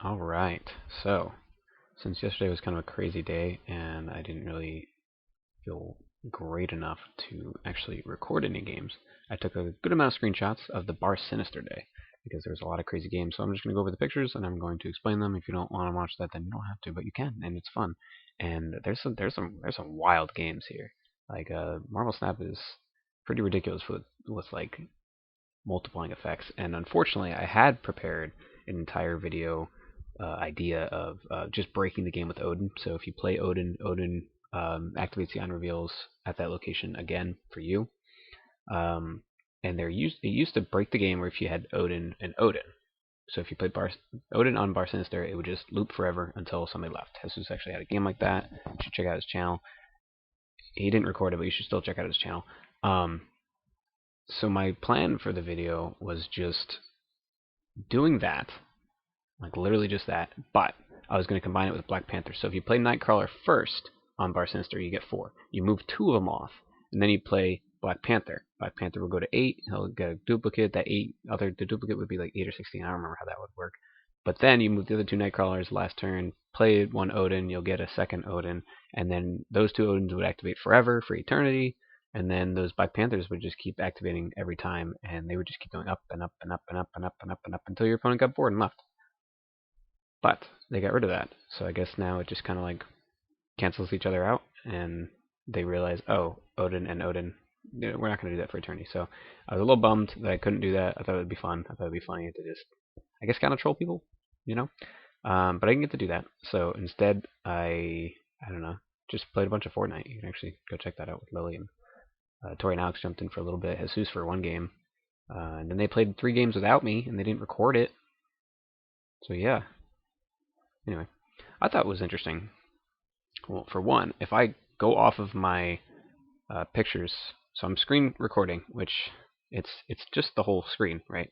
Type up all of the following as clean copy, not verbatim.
Alright, so since yesterday was kind of a crazy day and I didn't really feel great enough to actually record any games, I took a good amount of screenshots of the Bar Sinister day because there was a lot of crazy games. So I'm just going to go over the pictures and I'm going to explain them. If you don't want to watch that, then you don't have to, but you can, and it's fun. And there's some wild games here. Like Marvel Snap is pretty ridiculous with like multiplying effects. And unfortunately, I had prepared an entire video idea of just breaking the game with Odin. So if you play Odin, Odin activates the on reveals at that location again for you. Um, and it used to break the game where if you had Odin and Odin. So if you played Odin on Bar Sinister, it would just loop forever until somebody left. Jesus actually had a game like that. You should check out his channel. He didn't record it, but you should still check out his channel. So my plan for the video was just doing that, like literally just that, but I was going to combine it with Black Panther. So if you play Nightcrawler first on Bar Sinister, you get 4. You move 2 of them off, and then you play Black Panther. Black Panther will go to 8. He'll get a duplicate. The duplicate would be like 8 or 16. I don't remember how that would work. But then you move the other 2 Nightcrawlers last turn, play 1 Odin, you'll get a second Odin, and then those 2 Odins would activate forever, for eternity, and then those Black Panthers would just keep activating every time, and they would just keep going up and up and up and up and up and up and up until your opponent got bored and left. But they got rid of that, so I guess now it just kind of like cancels each other out, and they realize, oh, Odin and Odin, we're not going to do that for eternity. So I was a little bummed that I couldn't do that. I thought it would be fun. I thought it would be funny to just, I guess, kind of troll people, you know. But I didn't get to do that. So instead, I don't know, just played a bunch of Fortnite. You can actually go check that out with Lily, and Tori and Alex jumped in for a little bit. Jesus for 1 game, and then they played 3 games without me, and they didn't record it. So yeah. Anyway, I thought it was interesting. Well, for one, if I go off of my pictures, so I'm screen recording, which it's just the whole screen, right?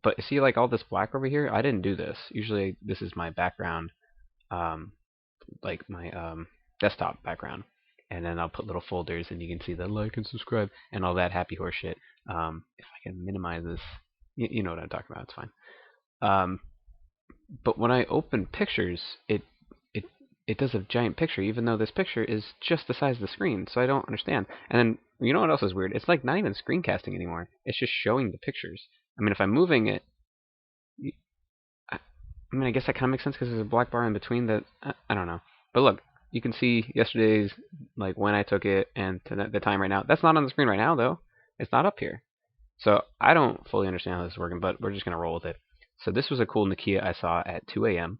But see, like all this black over here, I didn't do this. Usually, this is my background, like my desktop background, and then I'll put little folders, and you can see the like and subscribe and all that happy horse shit. If I can minimize this, you know what I'm talking about. It's fine. But when I open pictures, it does a giant picture, even though this picture is just the size of the screen. So I don't understand. And then you know what else is weird? It's like not even screencasting anymore. It's just showing the pictures. I mean, if I'm moving it, I mean, I guess that kind of makes sense because there's a black bar in between that. I don't know. But look, you can see yesterday's, like when I took it and to the time right now. That's not on the screen right now, though. It's not up here. So I don't fully understand how this is working, but we're just gonna roll with it. So this was a cool Nakia I saw at 2 a.m.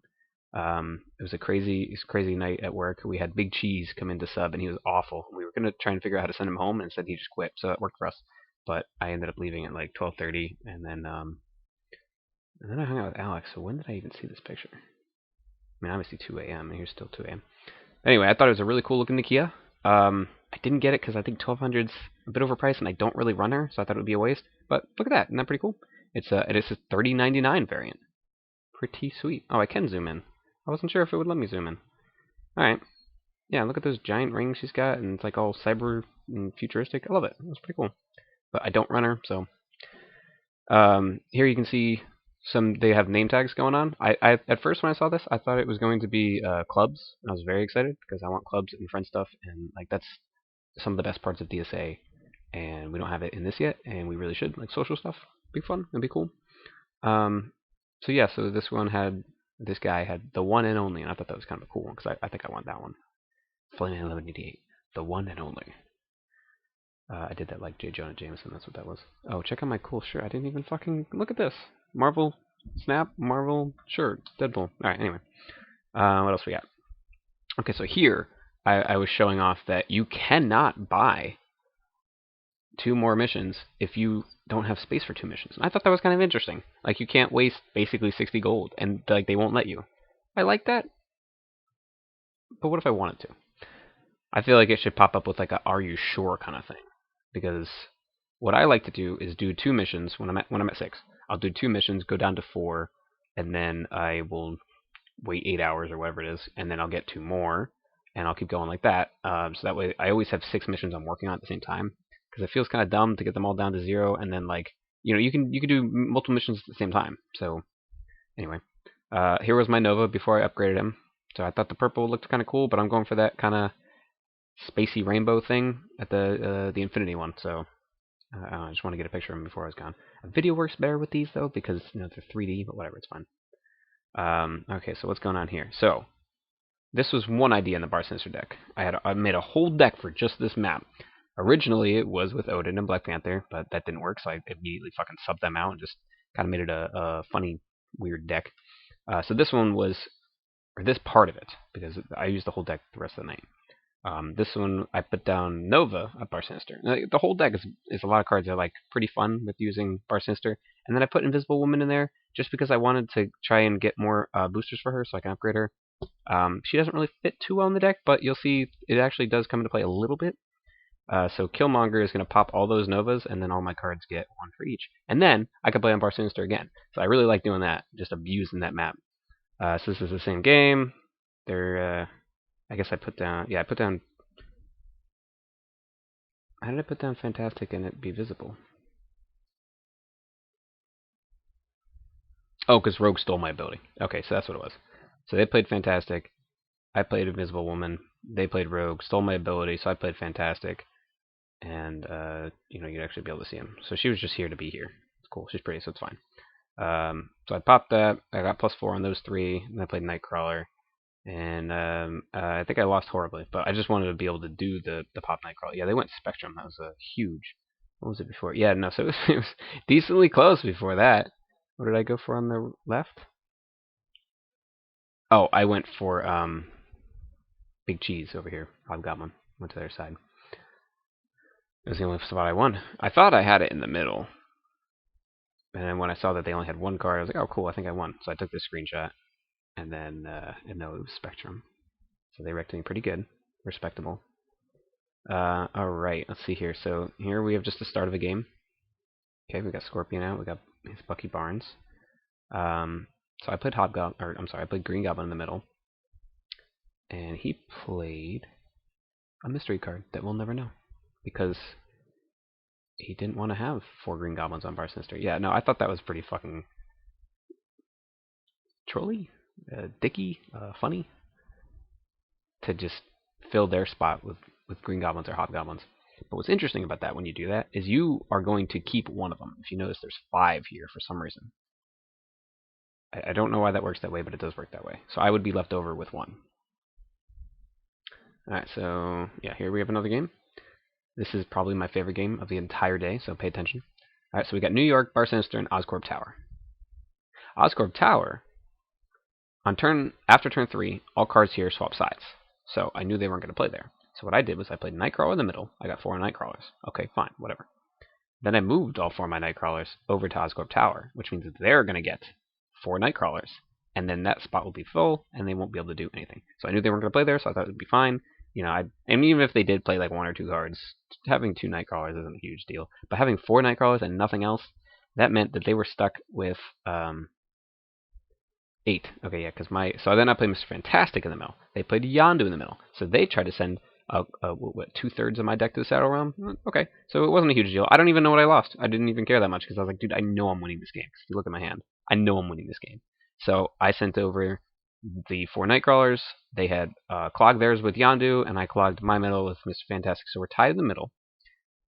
It was a crazy night at work. We had Big Cheese come in to sub, and he was awful. We were gonna try and figure out how to send him home, and instead he just quit. So that worked for us. But I ended up leaving at like 12:30, and then I hung out with Alex. So when did I even see this picture? I mean, obviously 2 a.m. and here's still 2 a.m. Anyway, I thought it was a really cool looking Nakia. I didn't get it because I think 1200's a bit overpriced, and I don't really run her, so I thought it would be a waste. But look at that, isn't that pretty cool? It's a 3099 variant. Pretty sweet. Oh, I can zoom in. I wasn't sure if it would let me zoom in. All right. Yeah, look at those giant rings she's got, and it's like all cyber and futuristic. I love it. It's pretty cool. But I don't run her, so here you can see they have name tags going on. I at first when I saw this, I thought it was going to be clubs, and I was very excited because I want clubs and friend stuff, and like that's some of the best parts of DSA, and we don't have it in this yet, and we really should. Like social stuff, be fun, it'd be cool. So yeah, so this guy had the one and only, and I thought that was kind of a cool one because I think I want that one. Flaming 1188, the one and only. I did that like J. Jonah Jameson. That's what that was. Oh, check out my cool shirt. I didn't even fucking look at this. Marvel Snap, Marvel shirt, Deadpool. All right. Anyway, what else we got? Okay, so here I was showing off that you cannot buy 2 more missions if you don't have space for 2 missions. And I thought that was kind of interesting. Like you can't waste basically 60 gold, and like they won't let you. I like that. But what if I wanted to? I feel like it should pop up with like a "Are you sure?" kind of thing. Because what I like to do is do 2 missions when I'm at 6. I'll do 2 missions, go down to 4, and then I will wait 8 hours or whatever it is, and then I'll get 2 more, and I'll keep going like that. So that way I always have 6 missions I'm working on at the same time. Because it feels kind of dumb to get them all down to 0, and then like you can do multiple missions at the same time. So anyway, Here was my Nova before I upgraded him. So I thought the purple looked kind of cool, but I'm going for that kind of spacey rainbow thing at the Infinity one. So I just want to get a picture of him before I was gone. A video works better with these though because they're 3D, but whatever, it's fine. Okay, so what's going on here? So this was one idea in the Bar Sinister deck. I made a whole deck for just this map. Originally, it was with Odin and Black Panther, but that didn't work, so I immediately fucking subbed them out and just kind of made it a funny, weird deck. So this one was, or this part of it, because I used the whole deck the rest of the night. This one, I put down Nova at Bar Sinister. The whole deck is a lot of cards that are like pretty fun with using Bar Sinister. And then I put Invisible Woman in there just because I wanted to try and get more boosters for her so I can upgrade her. She doesn't really fit too well in the deck, but you'll see it actually does come into play a little bit. So Killmonger is going to pop all those Novas, and then all my cards get one for each. And then I can play on Bar Sinister again. So I really like doing that, just abusing that map. So this is the same game. I guess I put down, I put down, how did I put down Fantastic and it be visible? Oh, because Rogue stole my ability. Okay, so that's what it was. So they played Fantastic, I played Invisible Woman, they played Rogue, stole my ability, so I played Fantastic, and, you'd actually be able to see him. So she was just here to be here. It's cool, she's pretty, so it's fine. So I popped that, I got +4 on those 3, and I played Nightcrawler. And I think I lost horribly, but I just wanted to be able to do the pop Nightcrawler. Yeah, they went Spectrum. That was a huge. What was it before? Yeah, no, so it was decently close before that. What did I go for on the left? Oh, I went for Big Cheese over here. Hobgoblin. Went to their side. It was the only spot I won. I thought I had it in the middle. And then when I saw that they only had one card, I was like, oh, cool, I think I won. So I took this screenshot. And then, no, it was Spectrum. So they wrecked me pretty good. Respectable. Alright, let's see here. So here we have just the start of a game. Okay, we got Scorpion out. We got Bucky Barnes. So I played I played Green Goblin in the middle. And he played a mystery card that we'll never know. Because he didn't want to have 4 Green Goblins on Bar Sinister. Yeah, no, I thought that was pretty fucking trolly, dicky, funny. To just fill their spot with Green Goblins or Hobgoblins. But what's interesting about that when you do that is you are going to keep one of them. If you notice, there's 5 here for some reason. I don't know why that works that way, but it does work that way. So I would be left over with 1. Alright, so yeah, here we have another game. This is probably my favorite game of the entire day, so pay attention. Alright, so we got New York, Bar Sinister, and Oscorp Tower. Oscorp Tower, after turn 3, all cards here swap sides. So I knew they weren't going to play there. So what I did was I played Nightcrawler in the middle. I got 4 Nightcrawlers. Okay, fine, whatever. Then I moved all 4 of my Nightcrawlers over to Oscorp Tower, which means that they're going to get 4 Nightcrawlers. And then that spot will be full, and they won't be able to do anything. So I knew they weren't going to play there, so I thought it would be fine. And even if they did play like 1 or 2 cards, having 2 Nightcrawlers isn't a huge deal. But having 4 Nightcrawlers and nothing else, that meant that they were stuck with 8. Okay, yeah, so then I played Mr. Fantastic in the middle. They played Yondu in the middle. So they tried to send what 2/3 of my deck to the Shadow Realm. Okay, so it wasn't a huge deal. I don't even know what I lost. I didn't even care that much because I was like, dude, I know I'm winning this game. If you look at my hand, I know I'm winning this game. So I sent over the 4 Nightcrawlers. They had clogged theirs with Yondu, and I clogged my middle with Mr. Fantastic. So we're tied in the middle.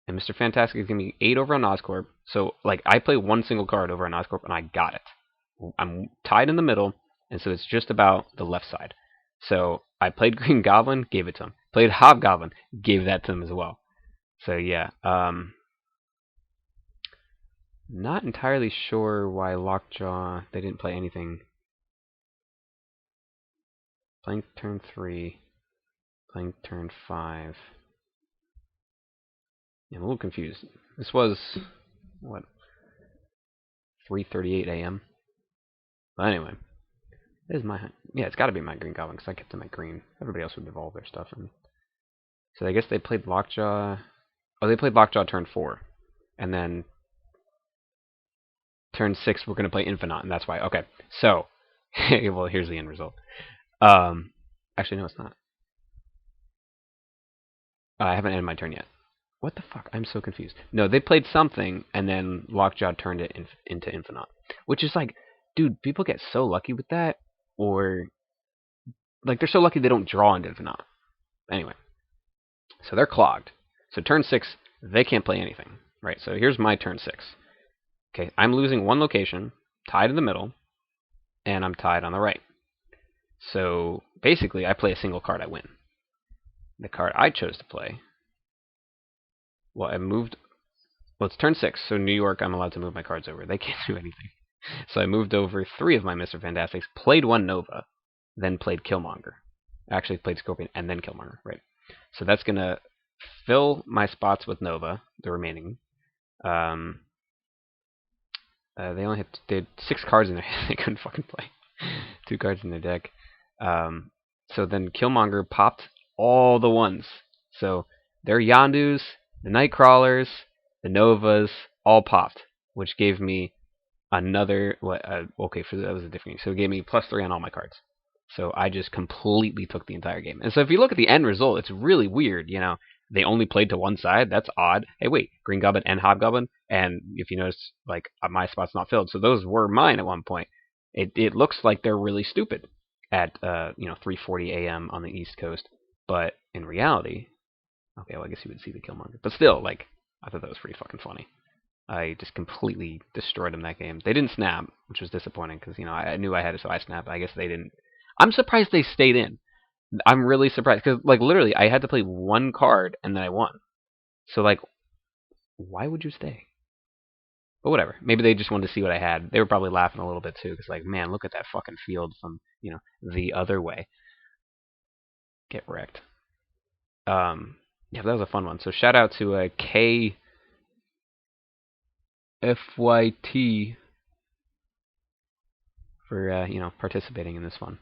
And Mr. Fantastic is giving me 8 over on Oscorp. So like I play 1 single card over on Oscorp, and I got it. I'm tied in the middle, and so it's just about the left side. So I played Green Goblin, gave it to him. Played Hobgoblin, gave that to him as well. So yeah, not entirely sure why Lockjaw, they didn't play anything. Playing turn 3, playing turn 5. Yeah, I'm a little confused. This was, what, 3:38 a.m.? But anyway, it's got to be my Green Goblin because I kept them at green. Everybody else would evolve their stuff. So I guess they played Lockjaw. Oh, they played Lockjaw turn 4, and then turn 6 we're gonna play Infinite, and that's why. Okay, so well, here's the end result. Actually, no, it's not. I haven't ended my turn yet. What the fuck? I'm so confused. No, they played something, and then Lockjaw turned it into Infinite, which is like. dude, people get so lucky with that, or like they're so lucky they don't draw into Infinite. Anyway, so they're clogged. So turn 6, they can't play anything, right? So here's my turn 6. Okay, I'm losing one location, tied in the middle, and I'm tied on the right. So basically, I play a single card, I win. The card I chose to play, well, I moved. Well, it's turn 6, so New York, I'm allowed to move my cards over. They can't do anything. So I moved over 3 of my Mr. Fantastics, played 1 Nova, then played Killmonger. Actually played Scorpion and then Killmonger, right? So that's going to fill my spots with Nova, the remaining. They only had 6 cards in their hand. They couldn't fucking play. 2 cards in their deck. So then Killmonger popped all the ones. So their Yondus, the Nightcrawlers, the Novas, all popped, which gave me another. Okay, that was a different game. So it gave me +3 on all my cards. So I just completely took the entire game. And so if you look at the end result, it's really weird. They only played to one side. That's odd. Hey, wait, Green Goblin and Hobgoblin. And if you notice, like my spot's not filled. So those were mine at one point. It looks like they're really stupid at 3:40 a.m. on the East Coast, but in reality, okay, well I guess you would see the Killmonger. But still, like I thought that was pretty fucking funny. I just completely destroyed them that game. They didn't snap, which was disappointing because I knew I had it, so I snapped. I guess they didn't. I'm surprised they stayed in. I'm really surprised because like literally I had to play 1 card and then I won. So like, why would you stay? But whatever. Maybe they just wanted to see what I had. They were probably laughing a little bit too, because like, man, look at that fucking field from the other way. Get wrecked. Yeah, that was a fun one. So shout out to KFYT for participating in this one.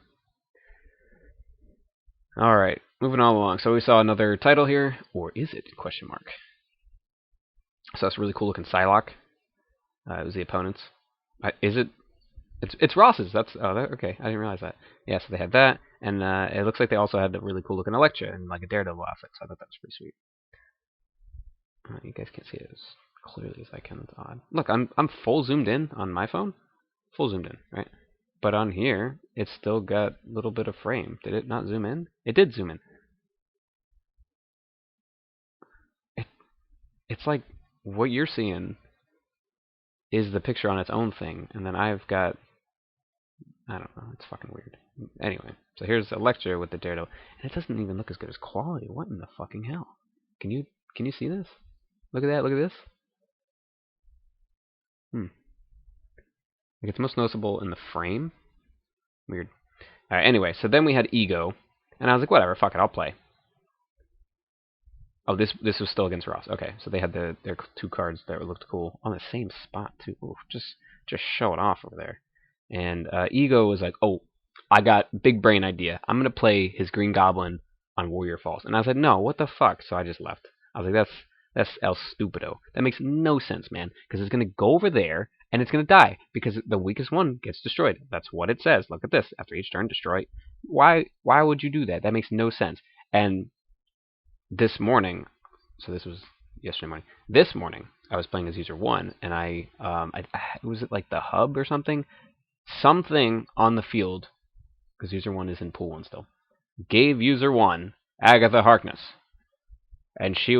All right, moving on along. So we saw another title here, or is it? Question mark. So that's really cool looking Psylocke. It was the opponents. Is it? It's Ross's. Okay. I didn't realize that. Yeah, so they had that, and it looks like they also had the really cool looking Elektra and like a Daredevil outfit. So I thought that was pretty sweet. You guys can't see it as clearly as I can. It's odd. Look, I'm full zoomed in on my phone. Full zoomed in, right? But on here, it's still got a little bit of frame. Did it not zoom in? It did zoom in. It's like what you're seeing is the picture on its own thing, and then I've got, I don't know, it's fucking weird. Anyway, so here's Elektra with the Daredevil, and it doesn't even look as good as quality. What in the fucking hell? Can you see this? Look at that. Look at this. Like it's most noticeable in the frame. Weird. All right. Anyway, so then we had Ego, and I was like, whatever, fuck it, I'll play. Oh, this was still against Ross. Okay, so they had their 2 cards that looked cool on the same spot too. Ooh, just showing off over there. And Ego was like, oh, I got big brain idea. I'm gonna play his Green Goblin on Warrior Falls. And I was like, no, what the fuck? So I just left. I was like, that's El Stupido. That makes no sense, man. Because it's gonna go over there and it's gonna die because the weakest one gets destroyed. That's what it says. Look at this. After each turn, destroy. Why would you do that? That makes no sense. And this morning, so this was yesterday morning. This morning, I was playing as user 1, and was it like the hub or something? Something on the field, because user 1 is in pool 1 still, gave user 1 Agatha Harkness, and she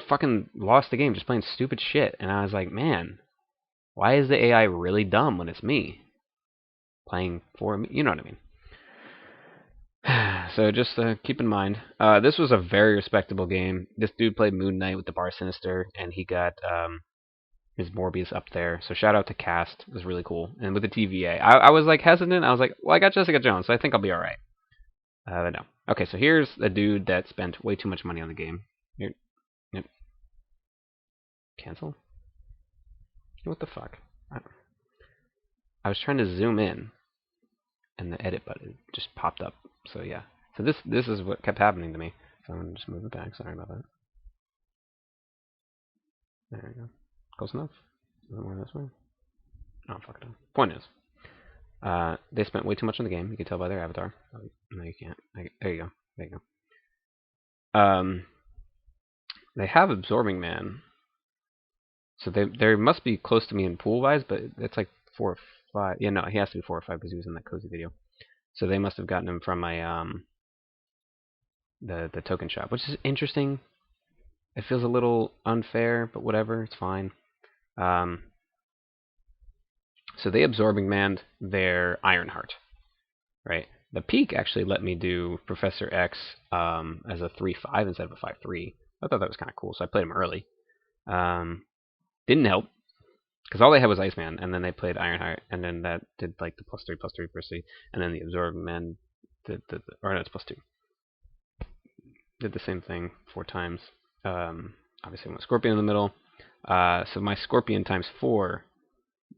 fucking lost the game just playing stupid shit. And I was like, man, why is the AI really dumb when it's me playing for me? You know what I mean? So just keep in mind, this was a very respectable game. This dude played Moon Knight with the bar Sinister, and he got his Morbius up there. So shout out to Cast. It was really cool. And with the TVA, I was like hesitant. I was like, well, I got Jessica Jones, so I think I'll be all right. But no. Okay, so here's a dude that spent way too much money on the game. Here, yep. Cancel? What the fuck? I was trying to zoom in, and the edit button just popped up. So yeah. So this is what kept happening to me. So I'm gonna just move it back. Sorry about that. There we go. Close enough. Is it more this way? Oh, fuck it. Point is, they spent way too much on the game. You can tell by their avatar. Oh, no, you can't. There you go. There you go. They have Absorbing Man, so they must be close to me in pool wise, but it's like 4 5. Yeah, no, he has to be 4 or 5 because he was in that cozy video. So they must have gotten him from my the token shop, which is interesting. It feels a little unfair, but whatever, it's fine. So they absorbing manned their Ironheart, right? The peak actually let me do Professor X as a 3/5 instead of a 5/3. I thought that was kind of cool, so I played him early. Didn't help because all they had was Iceman, and then they played Ironheart, and then that did like the +3/+3 +3, and then the absorbing man did or no, it's +2. Did the same thing 4 times. Obviously, I went Scorpion in the middle. So my Scorpion times 4,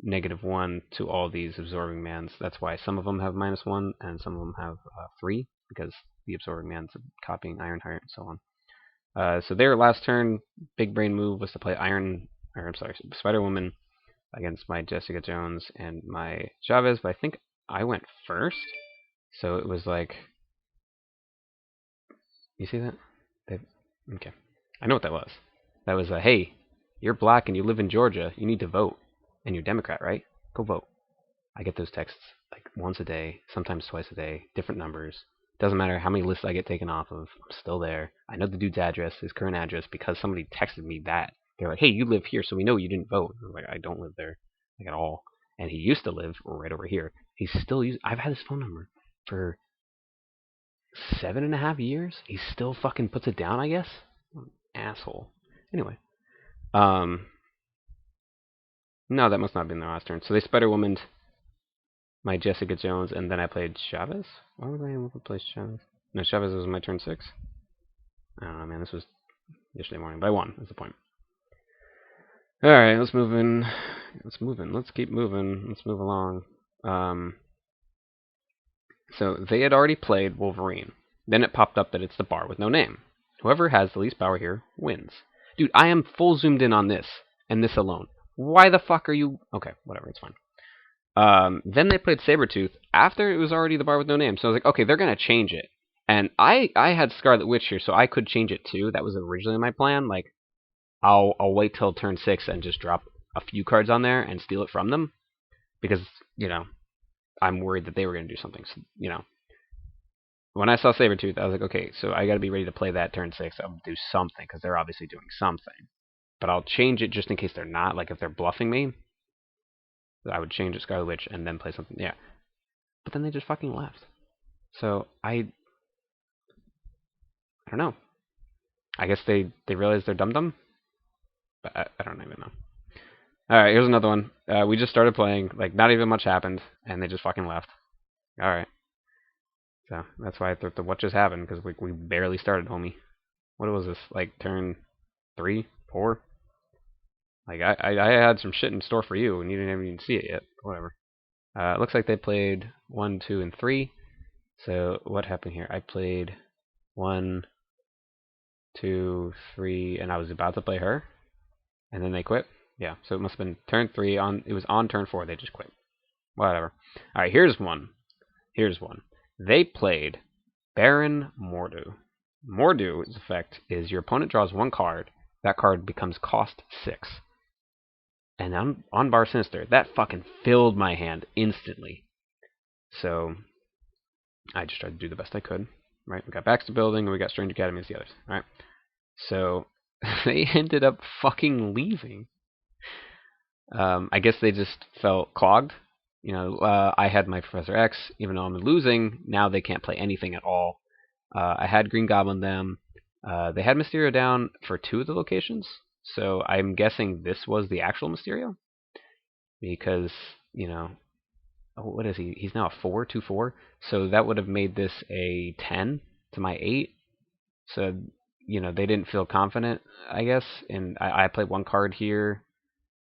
-1 to all these absorbing mans. That's why some of them have -1 and some of them have 3, because the absorbing man's copying Ironheart and so on. So their last turn, big brain move was to play Spider-Woman against my Jessica Jones and my Chavez, but I think I went first. So it was like, you see that? Okay. I know what that was. That was hey, you're black and you live in Georgia. You need to vote. And you're Democrat, right? Go vote. I get those texts like once a day, sometimes twice a day, different numbers. Doesn't matter how many lists I get taken off of. I'm still there. I know the dude's address, his current address, because somebody texted me that. They're like, hey, you live here, so we know you didn't vote. I'm like, I don't live there, like, at all. And he used to live right over here. He's still I've had his phone number for 7.5 years. He still fucking puts it down, I guess. Asshole. Anyway. No, that must not have been their last turn. So they Spider-Womaned my Jessica Jones, and then I played Chavez? Why would I able to play Chavez? No, Chavez was my turn 6. I don't know, man. This was yesterday morning, but I won. That's the point. Alright, let's move in. Let's keep moving. Let's move along. So they had already played Wolverine. Then it popped up that it's the bar with no name. Whoever has the least power here wins. Dude, I am full zoomed in on this, and this alone. Why the fuck are you... Okay, whatever, it's fine. Then they played Sabretooth after it was already the bar with no name. So I was like, okay, they're going to change it. And I had Scarlet Witch here, so I could change it too. That was originally my plan. Like, I'll wait till turn 6 and just drop a few cards on there and steal it from them. Because, I'm worried that they were going to do something. So, when I saw Sabretooth, I was like, okay, so I got to be ready to play that turn 6. I'll do something, because they're obviously doing something. But I'll change it just in case they're not. Like, if they're bluffing me, I would change it Scarlet Witch and then play something. Yeah. But then they just fucking left. So I don't know. I guess they realized they're dum-dum? But I don't even know. Alright, here's another one. We just started playing. Like, not even much happened. And they just fucking left. Alright. So, that's why I thought, what just happened? Because we barely started, homie. What was this? Like, turn 3? 4? Like, I had some shit in store for you, and you didn't even see it yet. Whatever. It looks like they played 1, 2, and 3. So, what happened here? I played 1, 2, 3, and I was about to play her. And then they quit. Yeah, so it must have been turn 3. It was on turn 4. They just quit. Whatever. Alright, here's one. They played Baron Mordo. Mordo's effect is your opponent draws 1 card. That card becomes cost 6. And on bar Sinister, that fucking filled my hand instantly. So I just tried to do the best I could. Right? We got Baxter Building and we got Strange Academy as the others. Alright. So they ended up fucking leaving. I guess they just felt clogged. I had my Professor X, even though I'm losing, now they can't play anything at all. I had Green Goblin them. They had Mysterio down for 2 of the locations, so I'm guessing this was the actual Mysterio. Because, what is he? He's now a 4, 2/4. So that would have made this a 10 to my 8. So, they didn't feel confident, I guess. And I played 1 card here,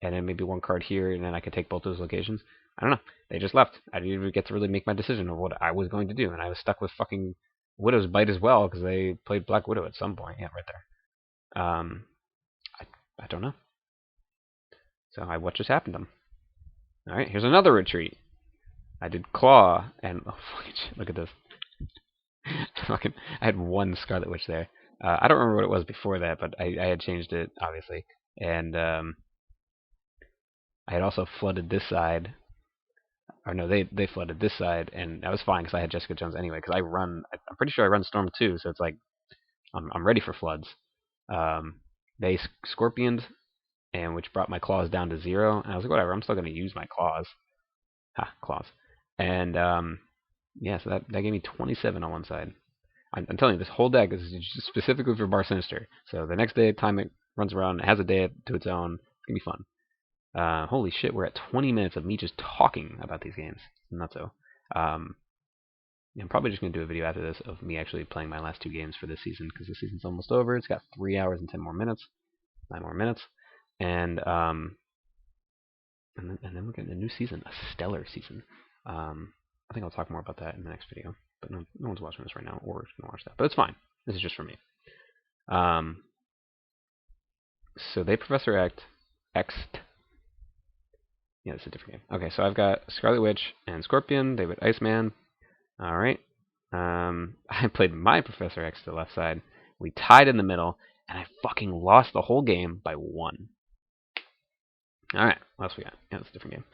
and then maybe 1 card here, and then I could take both those locations. I don't know. They just left. I didn't even get to really make my decision of what I was going to do, and I was stuck with fucking Widow's Bite as well, because they played Black Widow at some point. Yeah, right there. I don't know. So what just happened to them? Alright, here's another retreat. I did Claw, and oh fucking shit, look at this. I had 1 Scarlet Witch there. I don't remember what it was before that, but I had changed it, obviously. And I had also flooded this side or no, they flooded this side, and I was fine because I had Jessica Jones anyway. Because I'm pretty sure I run Storm too, so it's like I'm ready for floods. They scorpioned, and which brought my claws down to 0. And I was like, whatever, I'm still gonna use my claws. Ha, claws. And yeah, so that gave me 27 on one side. I'm telling you, this whole deck is just specifically for Bar Sinister. So the next day, time it runs around, it has a day to its own. It's gonna be fun. Holy shit, we're at 20 minutes of me just talking about these games. Not so. I'm probably just going to do a video after this of me actually playing my last 2 games for this season, because this season's almost over. It's got 3 hours and 10 more minutes. 9 more minutes. And then we're getting a new season, a stellar season. I think I'll talk more about that in the next video. But no one's watching this right now, or going to watch that. But it's fine. This is just for me. So they Professor X'd. Yeah, it's a different game. Okay, so I've got Scarlet Witch and Scorpion. They went Iceman. Alright. I played my Professor X to the left side. We tied in the middle, and I fucking lost the whole game by 1. Alright, what else we got? Yeah, it's a different game.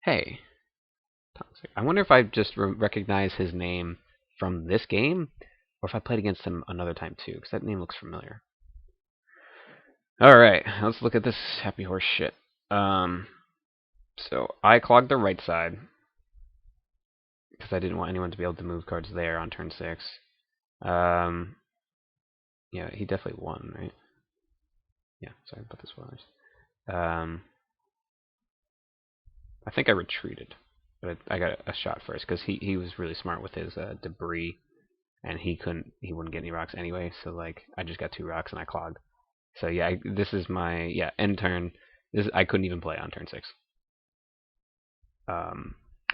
Hey. Toxic. I wonder if I just recognize his name from this game, or if I played against him another time too, because that name looks familiar. Alright, let's look at this happy horse shit. So I clogged the right side, because I didn't want anyone to be able to move cards there on turn 6. Yeah, he definitely won, right? Yeah, sorry about the spoilers. I think I retreated, but I got a shot first, because he was really smart with his debris, and he wouldn't get any rocks anyway, so like I just got 2 rocks and I clogged. So yeah, this is my end turn. I couldn't even play on turn 6.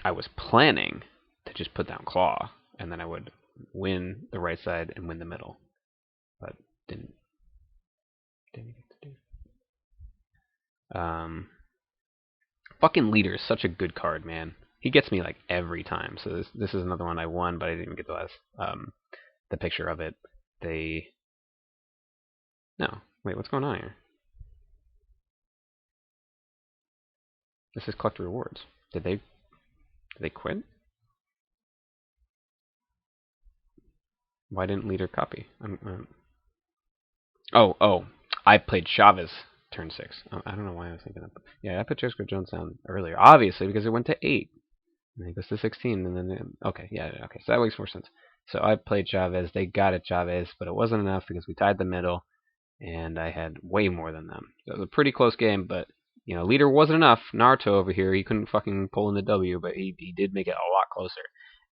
I was planning to just put down Claw, and then I would win the right side and win the middle, but didn't get to do. Fucking Leader is such a good card, man. He gets me like every time. So this is another one I won, but I didn't even get the picture of it. No, wait, what's going on here? This is collect rewards. Did they quit? Why didn't Leader copy? Oh, I played Chavez turn 6. I don't know why I was thinking that. Yeah, I put Jessica Jones down earlier, obviously, because it went to 8. And it goes to 16, and then okay, so that makes more sense. So I played Chavez. They got it Chavez, but it wasn't enough because we tied the middle, and I had way more than them. So it was a pretty close game, but Leader wasn't enough. Naruto over here, he couldn't fucking pull in the W, but he did make it a lot closer.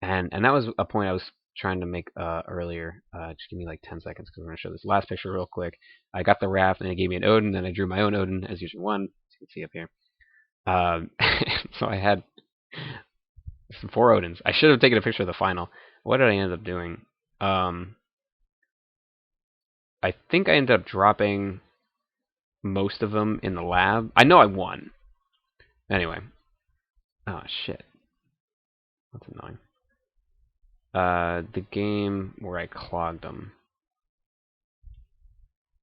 And that was a point I was trying to make earlier. Just give me like 10 seconds because we're going to show this last picture real quick. I got the raft, and it gave me an Odin, and I drew my own Odin as usual 1. As you can see up here. So I had some 4 Odins. I should have taken a picture of the final. What did I end up doing? I think I ended up dropping most of them in the lab. I know I won. Anyway. Oh, shit. That's annoying. The game where I clogged them.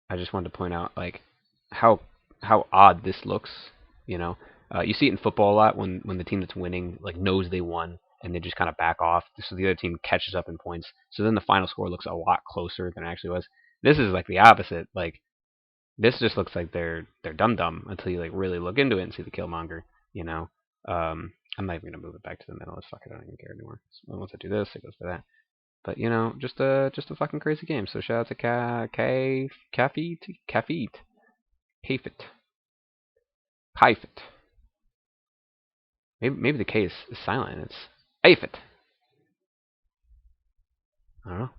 I just wanted to point out, like, how odd this looks, you see it in football a lot when the team that's winning, like, knows they won, and they just kind of back off, so the other team catches up in points. So then the final score looks a lot closer than it actually was. This is like the opposite. Like, this just looks like they're dumb until you like really look into it and see the Killmonger. I'm not even gonna move it back to the middle. Fuck it, I don't even care anymore. So once I do this, it goes to that. But just a fucking crazy game. So shout out to Kafit. Maybe the K is silent. It's Afit. I don't know.